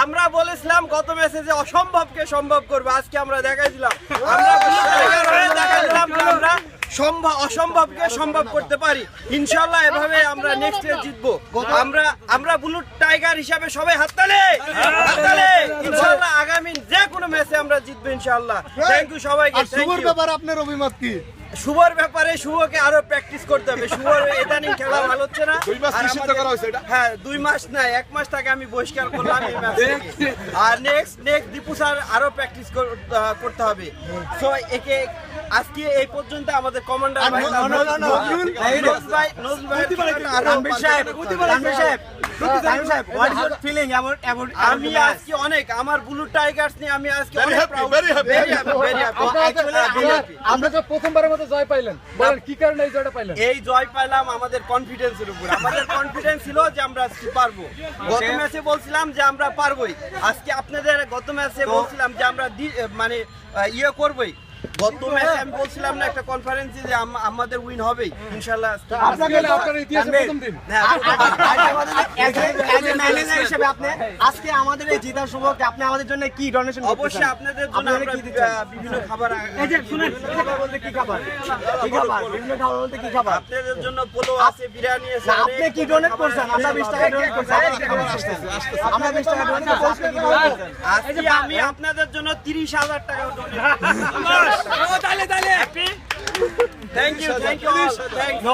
আমরা বলেছিলাম গত ম্যাচে যে অসম্ভবকে সম্ভব করবে, আজকে আমরা দেখাই দিলাম। আমরা দেখাই দিলাম যে আমরা অসম্ভবকে সম্ভব করতে পারি। ইনশাআল্লাহ এভাবে আমরা নেক্সট ডে জিতবো। আমরা ব্লু টাইগার হিসাবে সবাই হাততালি হাততালি। ইনশাআল্লাহ আগামী যে কোনো ম্যাচে আমরা জিতবো ইনশাআল্লাহ। থ্যাংক ইউ সবাইকে। শুভর ব্যাপারে আপনার অভিমত কি? শুভর ব্যাপারে শুভকে আরো প্র্যাকটিস করতে হবে। শুভর ইদানিং খেলা ভালো হচ্ছে না। 2 মাস নিষিদ্ধ করা হয়েছে এটা? হ্যাঁ 2 মাস না 1 মাস তাকে আমি বহিষ্কার করলাম এই ম্যাচ থেকে। আর নেক্সট দীপু স্যার আরো প্র্যাকটিস করতে হবে। সো একে আজকে এই পর্যন্ত আমাদের কমান্ডার ভাই নজরুল ভাই আমি আজকে অনেক আমার ব্লু টাইগার্স নিয়ে আমি আজকে অনেক প্রাউড। আমরা তো প্রথমবারের মতো জয় পাইলেন, বলেন কি কারণে এই জয়টা পাইলেন? এই জয় পাইলাম আমাদের কনফিডেন্সের উপর। আমাদের কনফিডেন্স ছিল যে আমরা আজকে পারবো। গত ম্যাচে বলছিলাম যে আমরা পারবোই, আজকে আপনাদের গত ম্যাচে বলছিলাম যে আমরা মানে ইয়ে করবোই। গত ম্যাচে আমি বলছিলাম না একটা কনফারেন্সে যে আমাদের উইন হবেই ইনশাআল্লাহ। আপনার ইতিহাসে প্রথম দিন ম্যানেজার হিসেবে আপনি আজকে আমাদের এই জেতার সুযোগে আপনি আমাদের জন্য কি ডোনেশন করতেছেন? অবশ্যই আপনাদের জন্য আমরা বিভিন্ন খাবার এই যে শুনেন বলতে কি খাবার বিভিন্ন খাবার বলতে কি খাবার আপনাদের জন্য পোলো আছে, বিরিয়ানি আছে। আপনি কি ডোনেট করছেন? আমরা 20 টাকা ডোনেট করছি। আমরা 20 টাকা ডোনেট করছি। আজকে আমি আপনাদের জন্য 30,000 টাকা donate. Thank you thank you.